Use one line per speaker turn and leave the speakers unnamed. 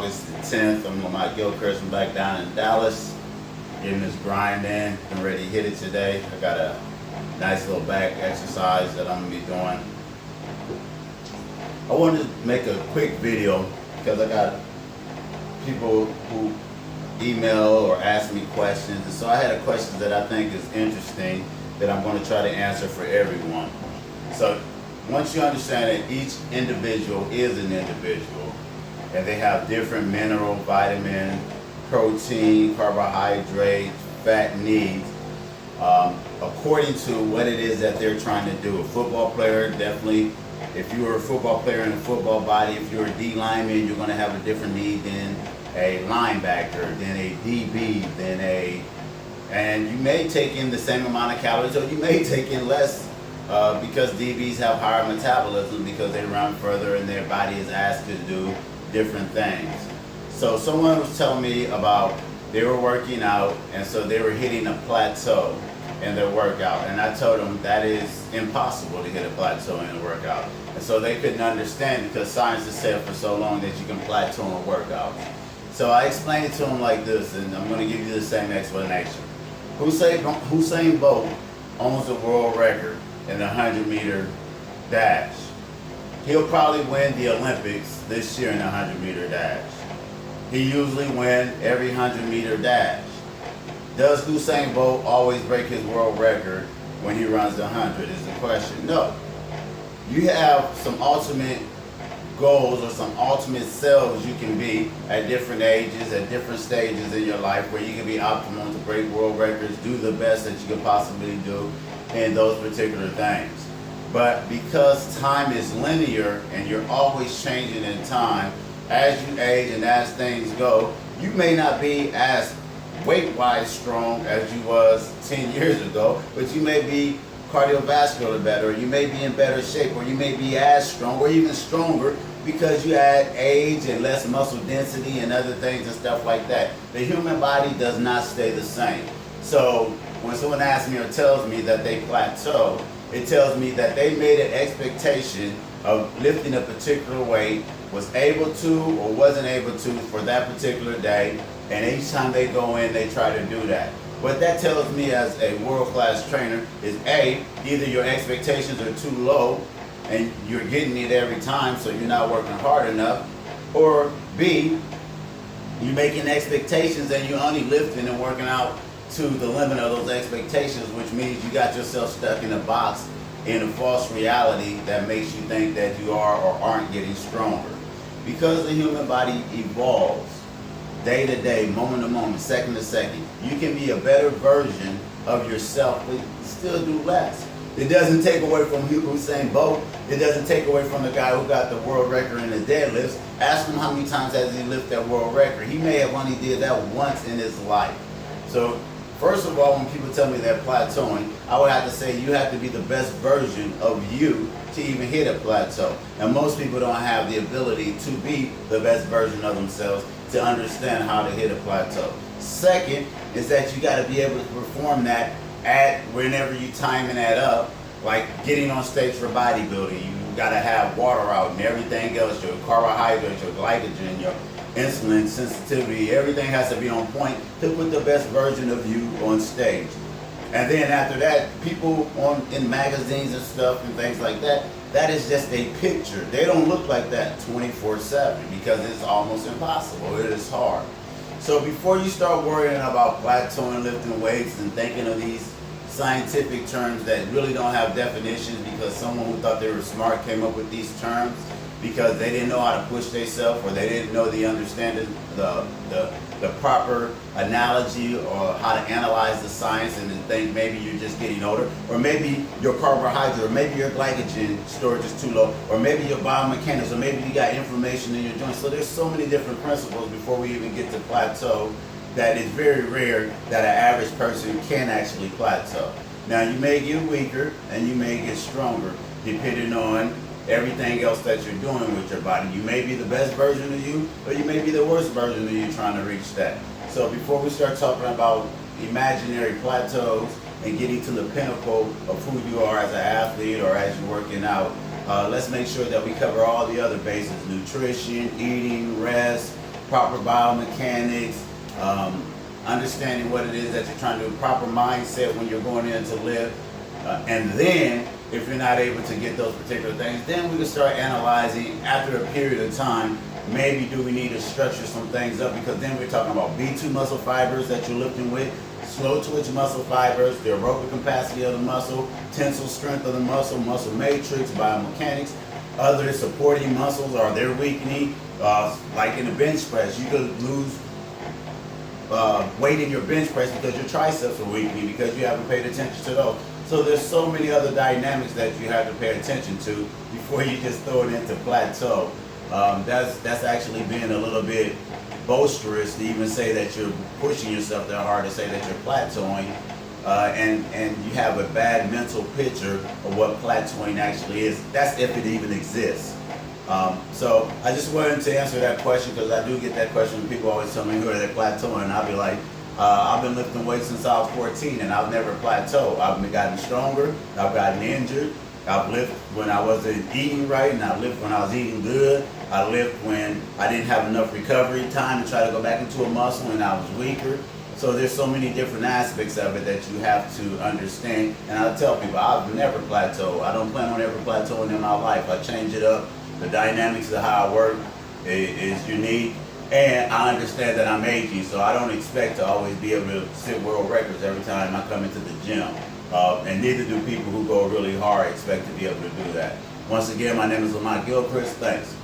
August the 10th. I'm Lamont Gilchrist. I'm back down in Dallas, getting this grind in. I'm ready to hit it today. I got a nice little back exercise that I'm going to be doing. I wanted to make a quick video because I got people who email or ask me questions. And so I had a question that I think is interesting that I'm going to try to answer for everyone. So once you understand that each individual is an individual and they have different mineral, vitamin, protein, carbohydrate, fat needs, according to what it is that they're trying to do. A football player, definitely, if you were a football player in a football body, if you're a D lineman, you're going to have a different need than a linebacker, than a DB, and you may take in the same amount of calories, or you may take in less because DBs have higher metabolism because they run further and their body is asked to do different things. So someone was telling me about they were working out, and so they were hitting a plateau in their workout, and I told them that is impossible to hit a plateau in a workout. And so they couldn't understand because science has said for so long that you can plateau in a workout. So I explained it to them like this, and I'm going to give you the same explanation. Usain Bolt owns the world record in the 100-meter dash. He'll probably win the Olympics this year in the 100-meter dash. He usually wins every 100-meter dash. Does Usain Bolt always break his world record when he runs the 100 is the question. No. You have some ultimate goals or some ultimate selves you can be at different ages, at different stages in your life, where you can be optimal to break world records, do the best that you can possibly do in those particular things. But because time is linear and you're always changing in time, as you age and as things go, you may not be as weight-wise strong as you was 10 years ago, but you may be cardiovascular better, or you may be in better shape, or you may be as strong or even stronger because you add age and less muscle density and other things and stuff like that. The human body does not stay the same. So when someone asks me or tells me that they plateau, it tells me that they made an expectation of lifting a particular weight, was able to or wasn't able to for that particular day, and each time they go in, they try to do that. What that tells me as a world-class trainer is A, either your expectations are too low and you're getting it every time, so you're not working hard enough, or B, you're making expectations and you're only lifting and working out to the limit of those expectations, which means you got yourself stuck in a box in a false reality that makes you think that you are or aren't getting stronger. Because the human body evolves day to day, moment to moment, second to second, you can be a better version of yourself, but still do less. It doesn't take away from Usain Bolt. It doesn't take away from the guy who got the world record in the deadlifts. Ask him how many times has he lifted that world record. He may have only did that once in his life. So first of all, when people tell me they're plateauing, I would have to say you have to be the best version of you to even hit a plateau. And most people don't have the ability to be the best version of themselves to understand how to hit a plateau. Second is that you got to be able to perform that at whenever you timing that up, like getting on stage for bodybuilding. You got to have water out and everything else, your carbohydrates, your glycogen, your insulin sensitivity, everything has to be on point to put the best version of you on stage. And then after that, people in magazines and stuff and things like that, that is just a picture. They don't look like that 24/7 because it's almost impossible. It is hard. So before you start worrying about plateauing, lifting weights, and thinking of these scientific terms that really don't have definitions because someone who thought they were smart came up with these terms because they didn't know how to push themselves, or they didn't know the understanding, the proper analogy, or how to analyze the science, and then think maybe you're just getting older, or maybe your carbohydrate, or maybe your glycogen storage is too low, or maybe your biomechanics, or maybe you got inflammation in your joints. So there's so many different principles before we even get to plateau that it's very rare that an average person can actually plateau. Now you may get weaker and you may get stronger depending on everything else that you're doing with your body. You may be the best version of you, or you may be the worst version of you trying to reach that. So before we start talking about imaginary plateaus and getting to the pinnacle of who you are as an athlete or as you're working out, let's make sure that we cover all the other bases: nutrition, eating, rest, proper biomechanics, understanding what it is that you're trying to do, proper mindset when you're going in to lift. And then, if you're not able to get those particular things, then we can start analyzing after a period of time. Maybe do we need to structure some things up, because then we're talking about B2 muscle fibers that you're lifting with, slow twitch muscle fibers, the aerobic capacity of the muscle, tensile strength of the muscle, muscle matrix, biomechanics, other supporting muscles, are they weakening? Like in the bench press, you could lose weight in your bench press because your triceps are weakening because you haven't paid attention to those. So there's so many other dynamics that you have to pay attention to before you just throw it into plateau. That's actually being a little bit boisterous to even say that you're pushing yourself that hard, to say that you're plateauing, and you have a bad mental picture of what plateauing actually is. That's if it even exists. So I just wanted to answer that question, because I do get that question. People always tell me, who are they plateauing? And I'll be like, I've been lifting weights since I was 14, and I've never plateaued. I've gotten stronger, I've gotten injured, I've lifted when I wasn't eating right, and I lifted when I was eating good. I lifted when I didn't have enough recovery time to try to go back into a muscle and I was weaker. So there's so many different aspects of it that you have to understand. And I tell people, I've never plateaued. I don't plan on ever plateauing in my life. I change it up. The dynamics of how I work is unique. And I understand that I'm aging, so I don't expect to always be able to set world records every time I come into the gym. And neither do people who go really hard expect to be able to do that. Once again, my name is Lamont Gilchrist. Thanks.